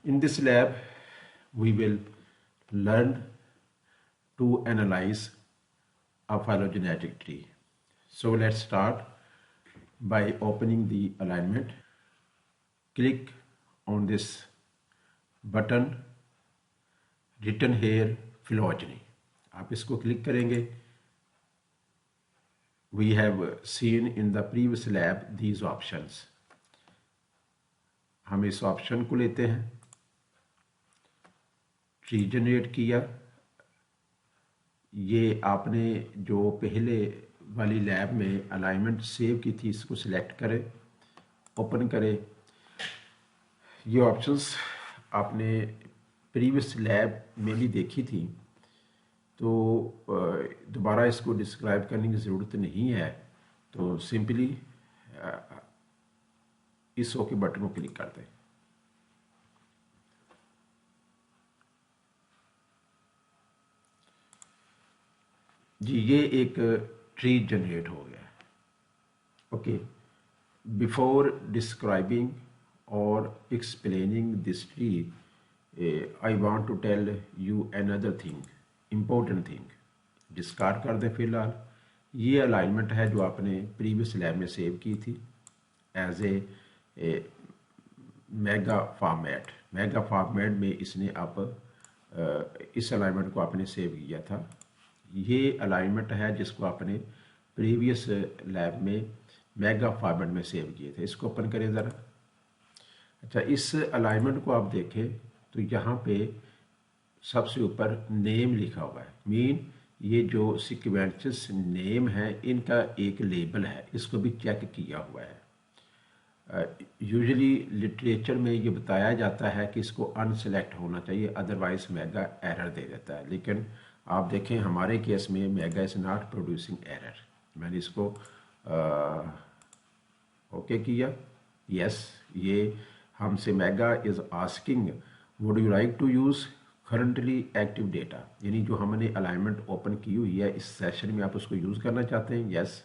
In this lab, we will learn to analyze a phylogenetic tree. So let's start by opening the alignment. Click on this button written here phylogeny. आप इसको click करेंगे. We have seen in the previous lab these options. हम इस option को लेते हैं, tree generate किया. ये आपने जो पहले वाली लैब में अलाइनमेंट सेव की थी, इसको सिलेक्ट करें, ओपन करें. ये ऑप्शंस आपने प्रीवियस लैब में भी देखी थी, तो दोबारा इसको डिस्क्राइब करने की ज़रूरत नहीं है. तो सिंपली इस ओके बटन को क्लिक कर दें. जी, ये एक ट्री जनरेट हो गया. ओके, बिफोर डिस्क्राइबिंग और explaining this tree, I want to tell you another thing, important thing. Discard कर दें फिलहाल. ये अलाइनमेंट है जो आपने प्रीवियस लैब में सेव की थी as a MEGA format. MEGA format में इसने आप इस अलाइनमेंट को आपने सेव किया था. ये अलाइनमेंट है जिसको आपने प्रीवियस लैब में मेगा फॉर्मेट में सेव किए थे. इसको ओपन करें ज़रा. अच्छा, इस अलाइनमेंट को आप देखें तो यहाँ पे सबसे ऊपर नेम लिखा हुआ है. मीन ये जो सीक्वेंसेस नेम है, इनका एक लेबल है, इसको भी चेक किया हुआ है. यूजुअली लिटरेचर में ये बताया जाता है कि इसको अनसेलेक्ट होना चाहिए, अदरवाइज मेगा एरर दे देता है. लेकिन आप देखें हमारे केस में MEGA is not producing error. मैंने इसको ओके किया. यस, ये हमसे MEGA is asking would you like to use currently active data, यानी जो हमने अलाइनमेंट ओपन की हुई है इस सेशन में, आप उसको यूज़ करना चाहते हैं. यस,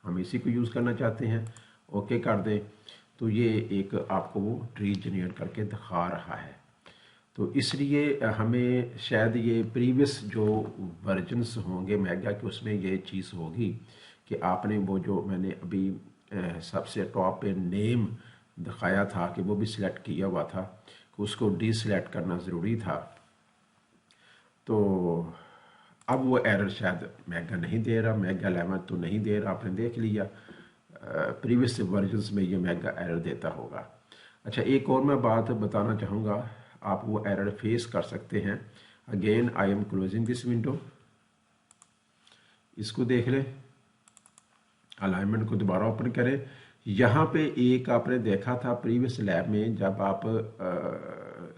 हम इसी को यूज़ करना चाहते हैं. ओके कर दें. तो ये एक आपको वो ट्री जनरेट करके दिखा रहा है. तो इसलिए हमें शायद ये प्रीवियस जो वर्जन्स होंगे मेगा के, उसमें ये चीज़ होगी कि आपने वो जो मैंने अभी सबसे टॉप पे नेम दिखाया था कि वो भी सिलेक्ट किया हुआ था, कि उसको डीसिलेक्ट करना ज़रूरी था. तो अब वो एरर शायद मेगा नहीं दे रहा, मेगा 11 तो नहीं दे रहा. आपने देख लिया प्रीवियस वर्जन्स में ये मेगा एरर देता होगा. अच्छा, एक और मैं बात बताना चाहूँगा, आप वो एरर फेस कर सकते हैं. Again I am closing this window. इसको देख लें, अलाइनमेंट को दोबारा ओपन करें. यहाँ पे एक आपने देखा था प्रीवियस लैब में, जब आप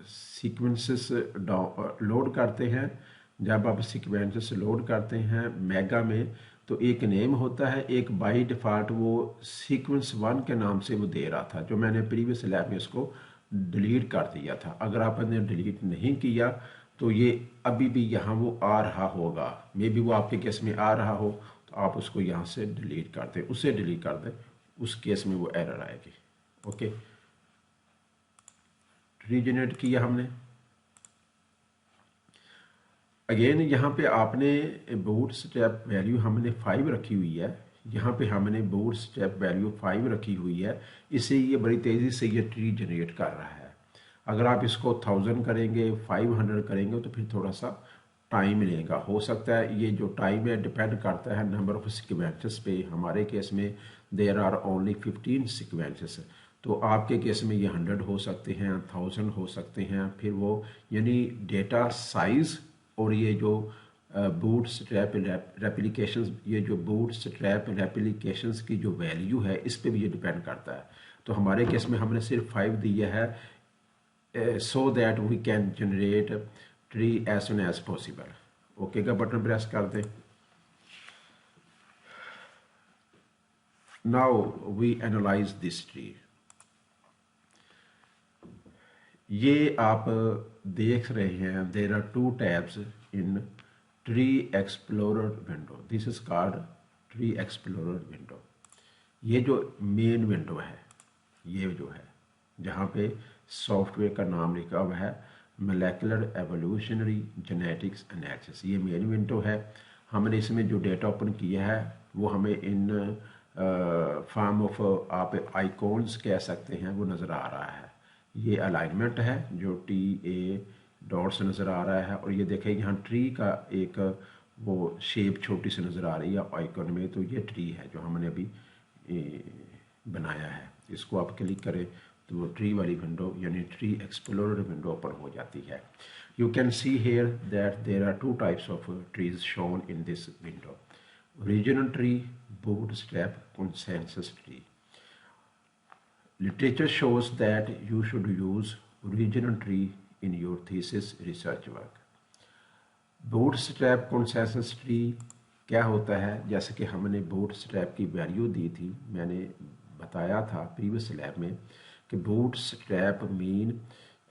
सीक्वेंसेस लोड करते हैं, जब आप सीक्वेंसेस लोड करते हैं मेगा में, तो एक नेम होता है, एक बाय डिफ़ॉल्ट वो सीक्वेंस 1 के नाम से वो दे रहा था, जो मैंने प्रीवियस लैब में इसको डिलीट कर दिया था. अगर आपने डिलीट नहीं किया तो ये अभी भी यहाँ वो आ रहा होगा. मे बी वो आपके केस में आ रहा हो, तो आप उसको यहाँ से डिलीट कर दें, उसे डिलीट कर दें, उस केस में वो एरर आएगी. ओके, रीजनरेट किया हमने. अगेन यहाँ पे आपने बूट स्टेप वैल्यू हमने 5 रखी हुई है. यहाँ पे हमने बूट स्टेप वैल्यू 5 रखी हुई है. इससे ये बड़ी तेज़ी से ये ट्री जनरेट कर रहा है. अगर आप इसको 1000 करेंगे, 500 करेंगे, तो फिर थोड़ा सा टाइम लेगा. हो सकता है ये जो टाइम है डिपेंड करता है नंबर ऑफ सीक्वेंसेस पे. हमारे केस में देयर आर ओनली 15 सीक्वेंसेस, तो आपके केस में ये 100 हो सकते हैं, 1000 हो सकते हैं. फिर वो यानी डेटा साइज़ और ये जो बूट स्ट्रैप रेप्लिकेशंस, ये जो बूट स्ट्रैप रेप्लिकेशंस की जो वैल्यू है, इस पे भी ये डिपेंड करता है. तो हमारे केस में हमने सिर्फ 5 दिया है, so that we can generate tree as soon as possible. Okay का बटन प्रेस कर दें. Now we analyse this tree. ये आप देख रहे हैं, there are 2 tabs in tree explorer window. This is called tree explorer window. ये जो मेन विंडो है, ये जो है जहाँ पे सॉफ्टवेयर का नाम लिखा हुआ है मोलेकुलर एवोल्यूशनरी जेनेटिक्स एनालिसिस। ये मेन विंडो है। हमने इसमें जो डेटा ओपन किया है वो हमें इन फॉर्म ऑफ आप आइकॉन्स कह सकते हैं वो नज़र आ रहा है। ये अलाइनमेंट है जो टी ए डॉट्स नज़र आ रहा है, और ये देखें यहाँ ट्री का एक वो शेप छोटी सी नज़र आ रही है आइकॉन में, तो ये ट्री है जो हमने अभी बनाया है। इसको आप क्लिक करें तो वो ट्री वाली विंडो यानी ट्री एक्सप्लोरर विंडो ओपन हो जाती है। You can see here that there are two types of trees shown in this window, original tree, bootstrap, consensus tree. Literature shows that you should use original tree in your thesis research work. Bootstrap consensus tree क्या होता है? जैसे कि हमने bootstrap की value दी थी, मैंने बताया था प्रीवियस लैब में कि bootstrap मीन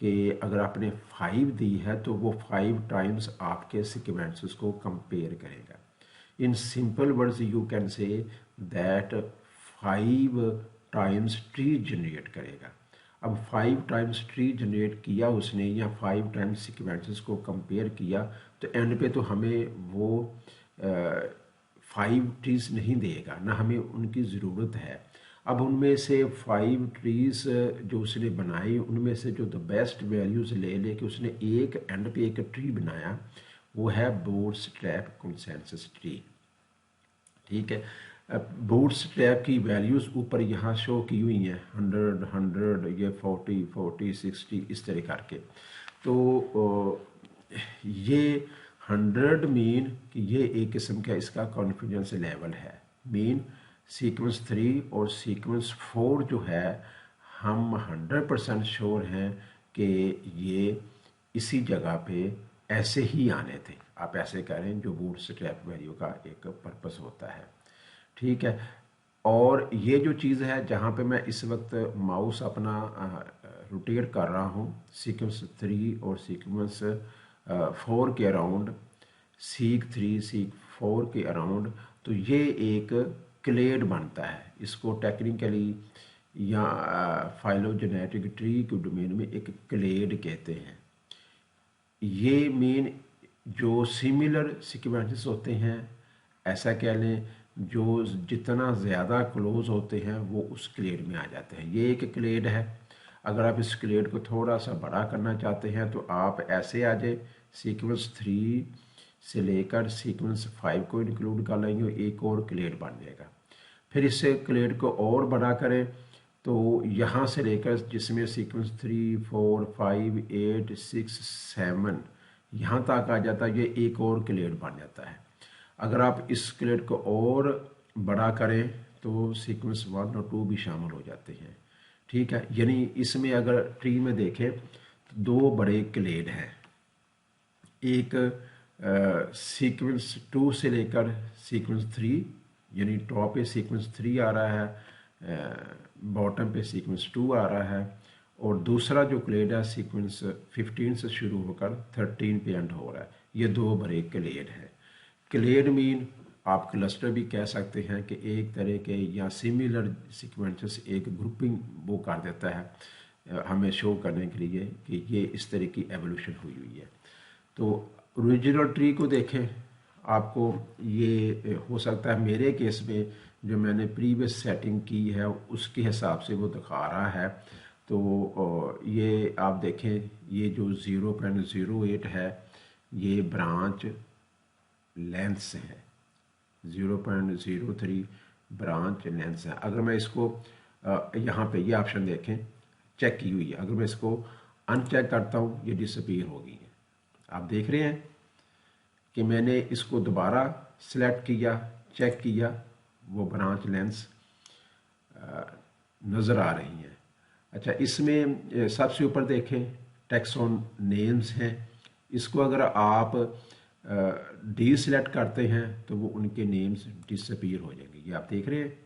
कि अगर आपने 5 दी है तो वो 5 टाइम्स आपके सीक्वेंसेस को कंपेयर करेगा। In simple words, you can say that 5 times tree generate करेगा। अब 5 टाइम्स ट्री जनरेट किया उसने या 5 टाइम्स सीक्वेंसेस को कंपेयर किया तो एंड पे तो हमें वो 5 ट्रीज नहीं देगा, ना हमें उनकी ज़रूरत है। अब उनमें से 5 ट्रीज जो उसने बनाए उनमें से जो द बेस्ट वैल्यूज़ ले लेके उसने एक एंड पे एक ट्री बनाया, वो है बूटस्ट्रैप कंसेंसस ट्री। ठीक है, बूटस्ट्रैप की वैल्यूज़ ऊपर यहाँ शो की हुई हैं 100 100, ये 40 40 60 इस तरह करके। तो ये 100 मीन कि ये एक किस्म का इसका कॉन्फिडेंस लेवल है। मीन सीक्वेंस 3 और सीक्वेंस 4 जो है हम 100% श्योर हैं कि ये इसी जगह पे ऐसे ही आने थे। आप ऐसे करें जो बूटस्ट्रैप वैल्यू का एक पर्पस होता है। ठीक है, और ये जो चीज़ है जहाँ पे मैं इस वक्त माउस अपना रोटेट कर रहा हूँ सीक्वेंस 3 और सीक्वेंस 4 के अराउंड, सीक 3 सीक 4 के अराउंड, तो ये एक क्लेड बनता है। इसको टेक्निकली या फाइलोजेनेटिक ट्री के डोमेन में एक क्लेड कहते हैं। ये मेन जो सिमिलर सीक्वेंसेस होते हैं, ऐसा कह लें जो जितना ज़्यादा क्लोज होते हैं वो उस क्लेड में आ जाते हैं। ये एक क्लेड है। अगर आप इस क्लेड को थोड़ा सा बड़ा करना चाहते हैं तो आप ऐसे आ जाए, सीक्वेंस 3 से लेकर सीक्वेंस 5 को इंक्लूड कर लेंगे, एक और क्लेड बन जाएगा। फिर इससे क्लेड को और बड़ा करें तो यहाँ से लेकर जिसमें सीक्वेंस 3 4 5 8 6 7 यहाँ तक आ जाता है, ये एक और क्लेड बन जाता है। अगर आप इस क्लेड को और बड़ा करें तो सीक्वेंस 1 और 2 भी शामिल हो जाते हैं। ठीक है, यानी इसमें अगर ट्री में देखें तो 2 बड़े क्लेड हैं। एक सीक्वेंस 2 से लेकर सीक्वेंस 3 यानी टॉप पे सीक्वेंस 3 आ रहा है, बॉटम पे सीक्वेंस 2 आ रहा है, और दूसरा जो क्लेड है सीक्वेंस 15 से शुरू होकर 13 पे एंड हो रहा है। ये 2 बड़े क्लेड हैं। क्लेड मीन आप क्लस्टर भी कह सकते हैं कि एक तरह के या सिमिलर सीक्वेंसेस एक ग्रुपिंग वो कर देता है हमें शो करने के लिए कि ये इस तरह की एवोल्यूशन हुई हुई है। तो ओरिजिनल ट्री को देखें, आपको ये हो सकता है मेरे केस में जो मैंने प्रीवियस सेटिंग की है उसके हिसाब से वो दिखा रहा है। तो ये आप देखें, ये जो 0.08 है ये ब्रांच लेंथ है, 0.03 ब्रांच लेंथ है। अगर मैं इसको यहाँ पे ये ऑप्शन देखें चेक की हुई है, अगर मैं इसको अनचेक करता हूँ ये डिसअपीयर हो गई है। आप देख रहे हैं कि मैंने इसको दोबारा सिलेक्ट किया, चेक किया, वो ब्रांच लेंस नज़र आ रही हैं। अच्छा, इसमें सबसे ऊपर देखें टैक्सोन नेम्स हैं। इसको अगर आप डी सिलेक्ट करते हैं तो वो उनके नेम्स डिसअपीयर हो जाएंगे। ये आप देख रहे हैं,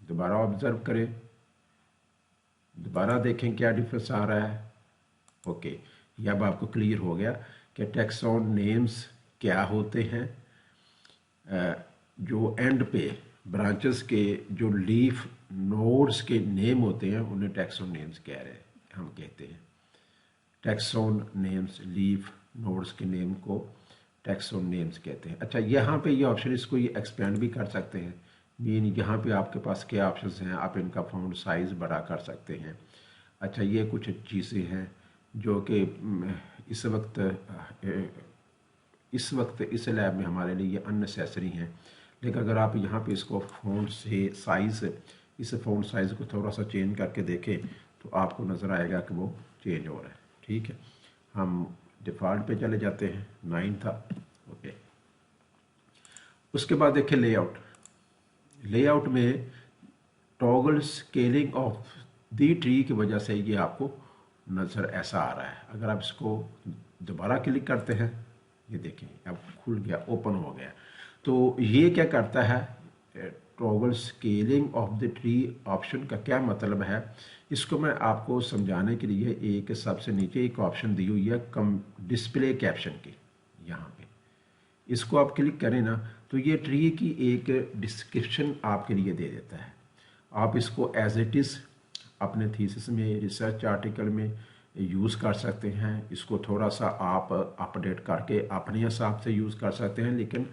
दोबारा ऑब्जर्व करें, दोबारा देखें क्या डिफरेंस आ रहा है। ओके, ये अब आपको क्लियर हो गया कि टैक्सोन नेम्स क्या होते हैं। जो एंड पे ब्रांचेस के जो लीफ नोड्स के नेम होते हैं उन्हें टैक्सोन नेम्स कह रहे हैं। हम कहते हैं। टैक्सोन नेम्स, लीफ नोड्स के नेम को टैक्सोन नेम्स कहते हैं। अच्छा, यहाँ पे ये ऑप्शन इसको ये एक्सपेंड भी कर सकते हैं। मीन यहाँ पे आपके पास क्या ऑप्शंस हैं, आप इनका फ़ॉन्ट साइज़ बड़ा कर सकते हैं। अच्छा, ये कुछ चीज़ें हैं जो कि इस वक्त इस लैब में हमारे लिए ये अननेसेसरी हैं, लेकिन अगर आप यहाँ पे इसको फ़ॉन्ट से साइज़, इस फ़ॉन्ट साइज़ को थोड़ा सा चेंज करके देखें तो आपको नज़र आएगा कि वो चेंज हो रहा है। ठीक है, हम डिफ़ॉल्ट पे चले जाते हैं, 9 था। ओके, उसके बाद देखें लेआउट। लेआउट में toggle scaling of the tree की वजह से ये आपको नज़र ऐसा आ रहा है। अगर आप इसको दोबारा क्लिक करते हैं, ये देखें अब खुल गया, ओपन हो गया। तो ये क्या करता है, toggle scaling of the tree option का क्या मतलब है, इसको मैं आपको समझाने के लिए एक सबसे नीचे एक ऑप्शन दी हुई है कम डिस्प्ले कैप्शन की। यहाँ पे इसको आप क्लिक करें ना तो ये ट्री की एक डिस्क्रिप्शन आपके लिए दे देता है। आप इसको एज इट इज़ अपने थीसिस में, रिसर्च आर्टिकल में यूज़ कर सकते हैं। इसको थोड़ा सा आप अपडेट करके अपने हिसाब से यूज़ कर सकते हैं, लेकिन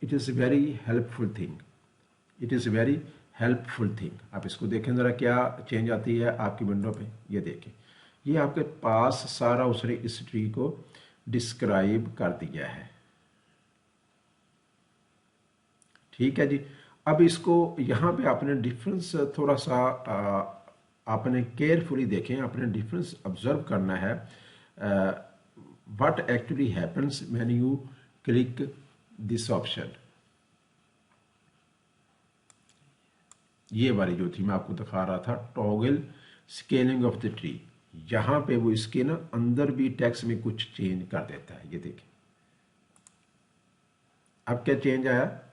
it is very helpful thing, it is very helpful thing. आप इसको देखें ज़रा क्या चेंज आती है आपकी विंडो पे। ये देखें, ये आपके पास सारा उसने इस ट्री को डिस्क्राइब कर दिया है। ठीक है जी। अब इसको यहाँ पे आपने डिफरेंस थोड़ा सा आपने केयरफुली देखें, आपने डिफरेंस ऑब्जर्व करना है। What actually happens when you click this option. ये वाली जो थी मैं आपको दिखा रहा था, toggle scaling of the tree, यहाँ पे वो इसके ना अंदर भी टेक्स्ट में कुछ चेंज कर देता है। ये देखें अब क्या चेंज आया,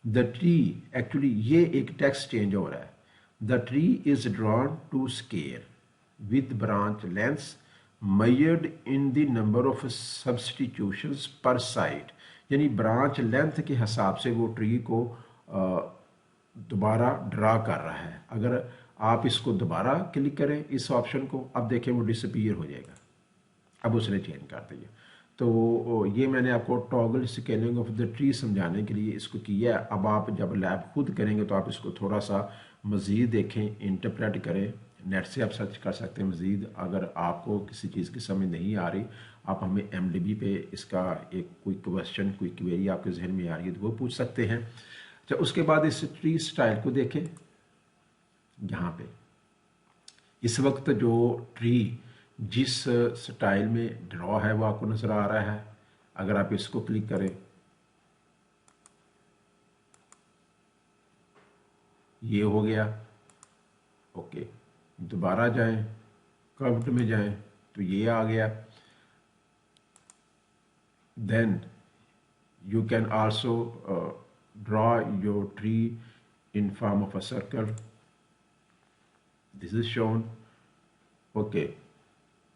द ट्री, एक्चुअली ये एक टेक्स्ट चेंज हो रहा है। The tree is drawn to scale with branch lengths measured in the number of substitutions per site, यानी ब्रांच लेंथ के हिसाब से वो ट्री को दोबारा ड्रा कर रहा है। अगर आप इसको दोबारा क्लिक करें इस ऑप्शन को, अब देखें वो डिसअपीयर हो जाएगा। अब उसने चेंज कर दिया। तो ये मैंने आपको toggle scaling of the tree समझाने के लिए इसको किया है। अब आप जब लैब खुद करेंगे तो आप इसको थोड़ा सा मज़ीद देखें, इंटरप्रेट करें, नेट से आप सर्च कर सकते हैं मज़ीद। अगर आपको किसी चीज़ की समझ नहीं आ रही, आप हमें MDB पे इसका एक कोई क्वेश्चन, कोई क्वेरी आपके जहन में आ रही है तो वो पूछ सकते हैं। तो उसके बाद इस ट्री स्टाइल को देखें, यहाँ पे इस वक्त जो ट्री जिस स्टाइल में ड्रॉ है वो आपको नज़र आ रहा है। अगर आप इसको क्लिक करें, ये हो गया। ओके, दोबारा जाएं, कर्व्ड में जाएं तो ये आ गया। Then you can also draw your tree in form of a circle. This is shown. Okay,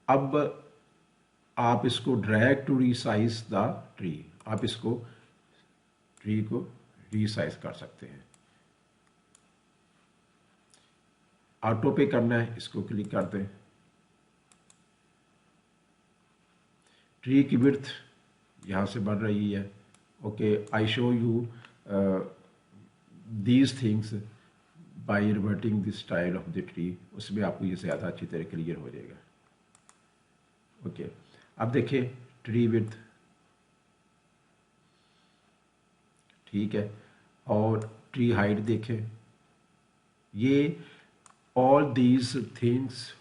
अब आप इसको drag to resize the tree, आप इसको ट्री को रीसाइज कर सकते हैं। ऑटो पे करना है, इसको क्लिक कर दें। ट्री की विड्थ यहाँ से बढ़ रही है। Okay, I show you these things by reverting the style of the tree, उसमें आपको ये ज़्यादा अच्छी तरह क्लियर हो जाएगा। ओके, अब देखिए ट्री विड्थ, ठीक है, और ट्री हाइट देखें। ये ऑल दीज थिंग्स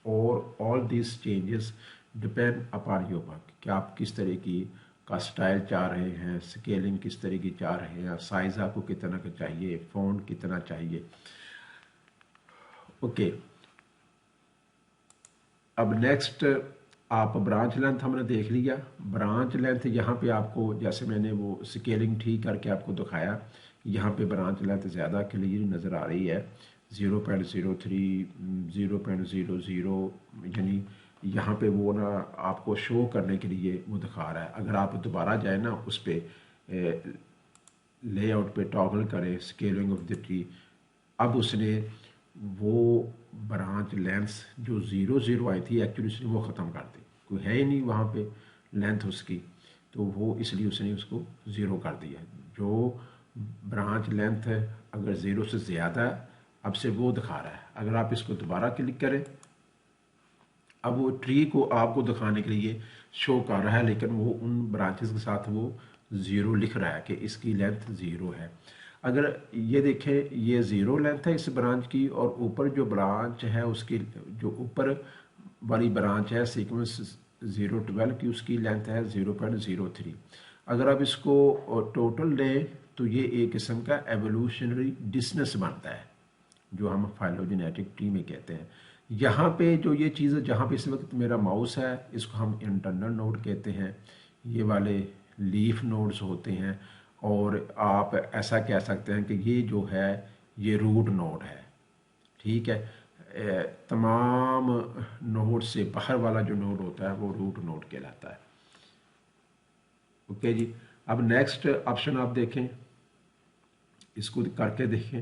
और all these changes depend upon your work, कि आप किस तरह की का स्टाइल चाह रहे हैं, स्केलिंग किस तरह की चाह रहे हैं, साइज आपको कितना का चाहिए, फ़ॉन्ट कितना चाहिए। ओके, अब नेक्स्ट आप ब्रांच लेंथ हमने देख लिया। ब्रांच लेंथ यहाँ पे आपको, जैसे मैंने वो स्केलिंग ठीक करके आपको दिखाया, यहाँ पे ब्रांच लेंथ ज़्यादा क्लियर नज़र आ रही है, 0.03, 0.00, यानी यहाँ पे वो ना आपको शो करने के लिए वो दिखा रहा है। अगर आप दोबारा जाए ना उस पर लेआउट पे टॉगल करें स्केलिंग ऑफ द ट्री, अब उसने वो ब्रांच लेंथ जो 0 0 आई थी एक्चुअली उसने वो ख़त्म कर दी, कोई है ही नहीं वहाँ पे लेंथ उसकी, तो वो इसलिए उसने उसको 0 कर दिया। जो ब्रांच लेंथ है अगर 0 से ज़्यादा है अब से वो दिखा रहा है। अगर आप इसको दोबारा क्लिक करें, अब वो ट्री को आपको दिखाने के लिए शो कर रहा है, लेकिन वो उन ब्रांचेस के साथ वो 0 लिख रहा है कि इसकी लेंथ 0 है। अगर ये देखें ये 0 लेंथ है इस ब्रांच की, और ऊपर जो ब्रांच है उसकी जो ऊपर वाली ब्रांच है सीक्वेंस 012 की उसकी लेंथ है 0.03। अगर आप इसको टोटल लें तो ये एक किस्म का एवोल्यूशनरी डिस्टेंस बनता है जो हम फाइलोजेनेटिक ट्री में कहते हैं। यहाँ पे जो ये चीज़ जहाँ पे इस वक्त मेरा माउस है इसको हम इंटरनल नोड कहते हैं, ये वाले लीफ नोड्स होते हैं, और आप ऐसा कह सकते हैं कि ये जो है ये रूट नोड है। ठीक है, तमाम नोड से बाहर वाला जो नोड होता है वो रूट नोड कहलाता है। ओके जी, अब नेक्स्ट ऑप्शन आप देखें, इसको करके देखें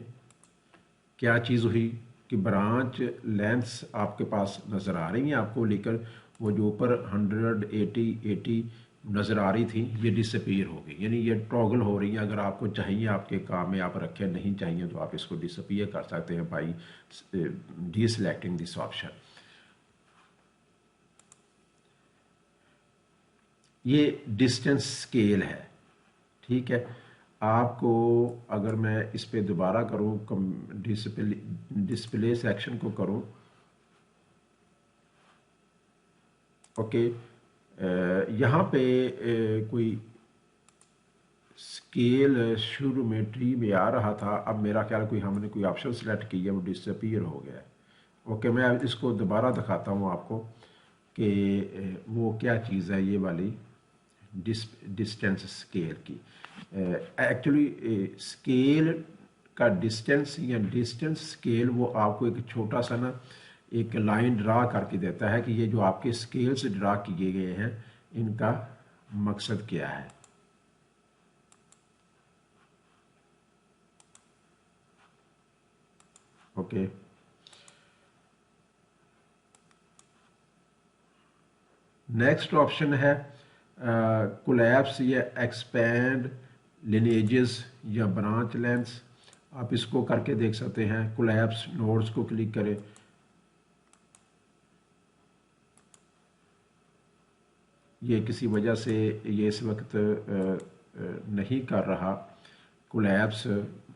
क्या चीज़ हुई कि ब्रांच लेंथ्स आपके पास नज़र आ रही हैं आपको, लेकर वो जो ऊपर 180 नज़र आ रही थी ये डिसअपीयर हो गई, यानी ये टॉगल हो रही हैं। अगर आपको चाहिए आपके काम में आप रखें, नहीं चाहिए तो आप इसको डिसअपीयर कर सकते हैं by D selecting this option. ये डिस्टेंस स्केल है। ठीक है, आपको अगर मैं इस पर दोबारा करूँ डिस्प्ले सेक्शन को करूँ, ओके, यहाँ पे कोई स्केल शुरू में ट्री में आ रहा था, अब मेरा ख्याल कोई हमने कोई ऑप्शन सेलेक्ट किया वो डिसअपीयर हो गया है। ओके, मैं इसको दोबारा दिखाता हूँ आपको कि वो क्या चीज़ है ये वाली डिस्टेंस स्केल की। एक्चुअली स्केल का डिस्टेंस या डिस्टेंस स्केल वो आपको एक छोटा सा ना एक लाइन ड्रा करके देता है कि ये जो आपके स्केल्स ड्रा किए गए हैं इनका मकसद क्या है। ओके, नेक्स्ट ऑप्शन है कोलैप्स या एक्सपैंड लिनेजेस या ब्रांच लेंथ्स। आप इसको करके देख सकते हैं। कोलैप्स नोड्स को क्लिक करें, ये किसी वजह से ये इस वक्त नहीं कर रहा कोलैप्स।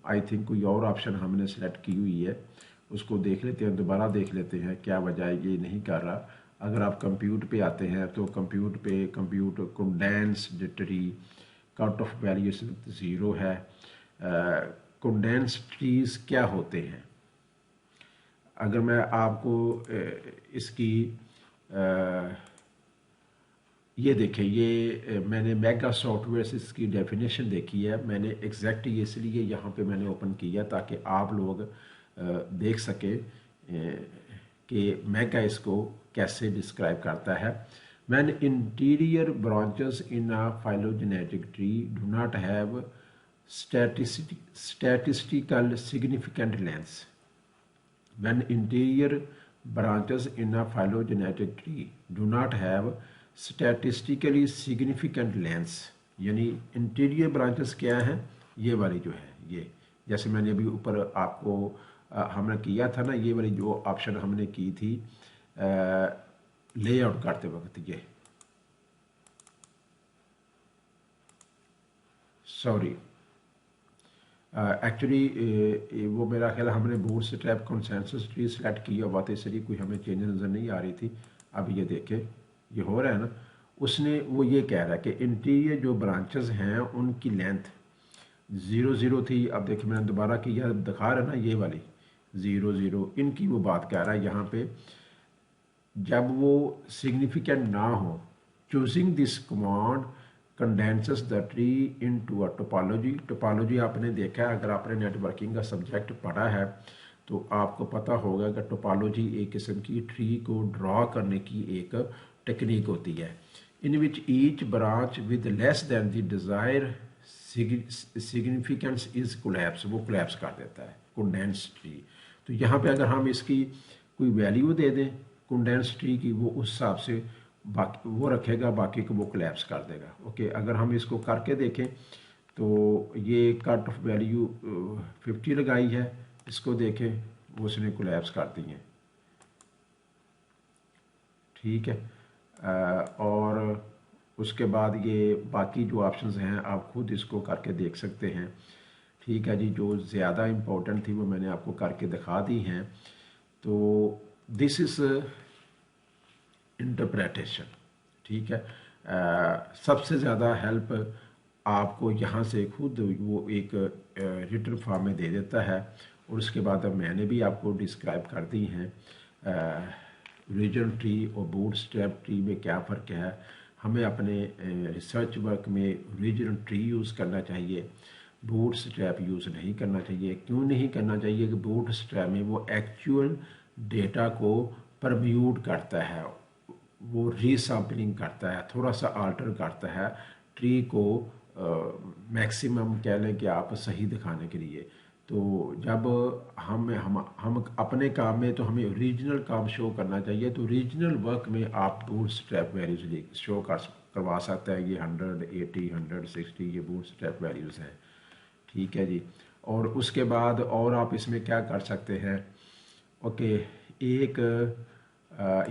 आई थिंक कोई और ऑप्शन हमने सेलेक्ट की हुई है, उसको देख लेते हैं, दोबारा देख लेते हैं क्या वजह है ये नहीं कर रहा। अगर आप कंप्यूट पे आते हैं तो compute condense tree cut off value 0 है। कंडेंस ट्रीज क्या होते हैं, अगर मैं आपको इसकी ये देखें, ये मैंने मेगा सॉफ्टवेयर से इसकी डेफिनेशन देखी है। मैंने एग्जैक्ट ये इसलिए यहाँ पे मैंने ओपन किया ताकि आप लोग देख सके कि मेगा इसको कैसे डिस्क्राइब करता है। When interior branches in a phylogenetic tree do not have statistical significant lengths. When interior branches in a phylogenetic tree do not have statistically significant lengths, यानी इंटीरियर ब्रांचेस क्या हैं, ये वाली जो है ये, जैसे मैंने अभी ऊपर आपको हमने किया था ना, ये वाली जो ऑप्शन हमने की थी लेआउट करते वक्त, ये सॉरी एक्चुअली वो मेरा ख्याल हमने बोर्ड से टैप कंसेंसस ट्री सेलेक्ट किया हुआ था, इसलिए कोई हमें चेंज नज़र नहीं आ रही थी। अब ये देखें ये हो रहा है ना, उसने वो ये कह रहा है कि इंटीरियर जो ब्रांचेस हैं उनकी लेंथ 0 0 थी। अब देखिए मैंने दोबारा किया, दिखा रहा है ना ये वाली 0 0, इनकी वो बात कह रहा है यहाँ पे। जब वो सिग्निफिकेंट ना हो, choosing this command condenses the tree into a topology. Topology आपने देखा है, अगर आपने नेटवर्किंग का सब्जेक्ट पढ़ा है तो आपको पता होगा कि टोपोलॉजी एक किस्म की ट्री को ड्रॉ करने की एक टेक्निक होती है, in which each branch with less than the desire significance is collapse, वो कोलैप्स कर देता है कंडेंस ट्री। तो यहाँ पे अगर हम इसकी कोई वैल्यू दे दें कंडेंस ट्री की, वो उस हिसाब से बाकी वो रखेगा, बाकी को वो कोलैप्स कर देगा। ओके, अगर हम इसको करके देखें तो ये कट ऑफ वैल्यू 50 लगाई है, इसको देखें वो उसने कोलैप्स कर दी है। ठीक है, और उसके बाद ये बाकी जो ऑप्शंस हैं आप खुद इसको करके देख सकते हैं। ठीक है जी, जो ज़्यादा इम्पोर्टेंट थी वो मैंने आपको करके दिखा दी हैं। तो दिस इज़ इंटरप्रेटेशन। ठीक है, सबसे ज़्यादा हेल्प आपको यहाँ से खुद वो एक रिटन फॉर्म में दे देता है, और उसके बाद अब मैंने भी आपको डिस्क्राइब कर दी हैं रीजन ट्री और बूटस्ट्रैप ट्री में क्या फ़र्क है। हमें अपने रिसर्च वर्क में रीजन ट्री यूज़ करना चाहिए, बूटस्ट्रैप यूज़ नहीं करना चाहिए। क्यों नहीं करना चाहिए कि बूटस्ट्रैप में वो एक्चुअल डेटा को परम्यूट करता है, वो रीसैम्पलिंग करता है, थोड़ा सा आल्टर करता है ट्री को मैक्सिमम कह लें कि आप सही दिखाने के लिए। तो जब हम अपने काम में तो हमें ओरिजिनल काम शो करना चाहिए, तो ओरिजिनल वर्क में आप बूटस्ट्रैप वैल्यूज शो करवा सकते हैं। ये 100, 80, 160 ये बूटस्ट्रैप वैल्यूज़ हैं। ठीक है जी, और उसके बाद और आप इसमें क्या कर सकते हैं। ओके, एक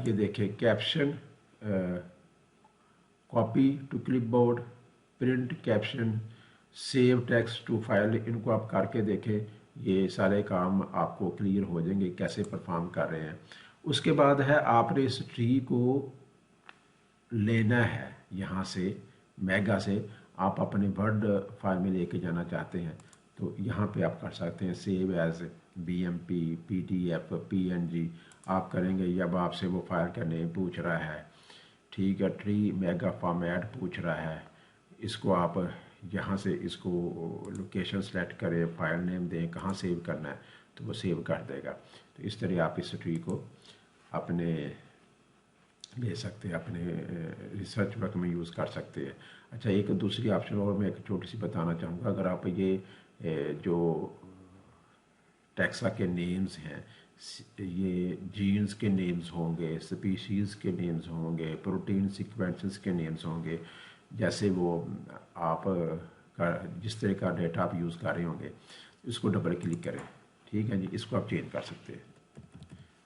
ये देखें caption, copy to clipboard, print caption, save text to file, इनको आप करके देखें, ये सारे काम आपको क्लियर हो जाएंगे कैसे परफॉर्म कर रहे हैं। उसके बाद है आपने इस ट्री को लेना है यहाँ से मेगा से, आप अपने वर्ड फाइल में लेके जाना चाहते हैं तो यहाँ पे आप कर सकते हैं save as BMP, PDF, PNG आप करेंगे। जब आपसे वो फाइल का नेम पूछ रहा है, ठीक है, ट्री मेगा फॉर्मेट पूछ रहा है, इसको आप यहाँ से इसको लोकेशन सेलेक्ट करें, फाइल नेम दें, कहाँ सेव करना है तो वो सेव कर देगा। तो इस तरह आप इस ट्री को अपने ले सकते हैं, अपने रिसर्च वर्क में यूज़ कर सकते हैं। अच्छा, एक दूसरी ऑप्शन और मैं एक छोटी सी बताना चाहूँगा। अगर आप ये जो टैक्सा के नेम्स हैं, ये जीन्स के नेम्स होंगे, स्पीशीज़ के नेम्स होंगे, प्रोटीन सीक्वेंसेस के नेम्स होंगे, जैसे वो आप जिस तरह का डेटा आप यूज़ कर रहे होंगे, इसको डबल क्लिक करें। ठीक है जी, इसको आप चेंज कर सकते हैं,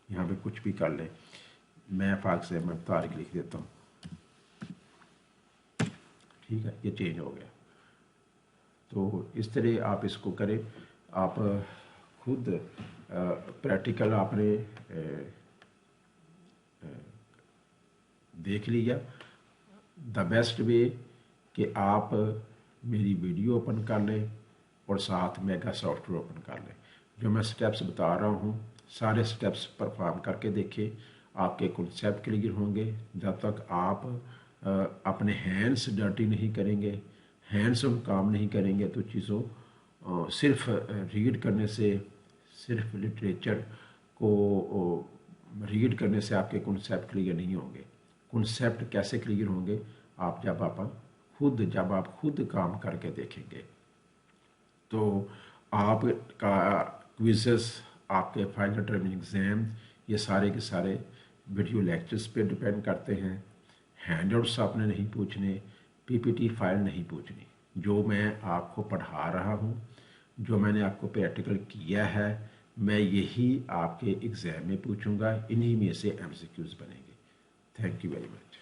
यहाँ पे कुछ भी कर लें। मैं फाक से मैं तारिक लिख देता हूँ। ठीक है, ये चेंज हो गया। तो इस तरह आप इसको करें। आप खुद प्रैक्टिकल आपने देख लिया। द बेस्ट वे कि आप मेरी वीडियो ओपन कर लें और साथ मेगा सॉफ्टवेयर ओपन कर लें। जो मैं स्टेप्स बता रहा हूँ सारे स्टेप्स परफॉर्म करके देखें, आपके कॉन्सेप्ट क्लियर होंगे। जब तक आप अपने हैंड्स डर्टी नहीं करेंगे, हैंड्स ऑन काम नहीं करेंगे, तो चीज़ों सिर्फ रीड करने से, सिर्फ लिटरेचर को रीड करने से आपके कॉन्सेप्ट क्लियर नहीं होंगे। कॉन्सेप्ट कैसे क्लियर होंगे? जब आप खुद काम करके देखेंगे। तो आपका क्विज़ेस, आपके फाइनल टर्म एग्ज़ाम, ये सारे के सारे वीडियो लेक्चर्स पे डिपेंड करते हैं। हैंडआउट्स आपने नहीं पूछने, PPT फाइल नहीं पूछनी। जो मैं आपको पढ़ा रहा हूँ, जो मैंने आपको प्रैक्टिकल किया है, मैं यही आपके एग्ज़ाम में पूछूंगा। इन्हीं में से MCQs बनेंगे। Thank you very much.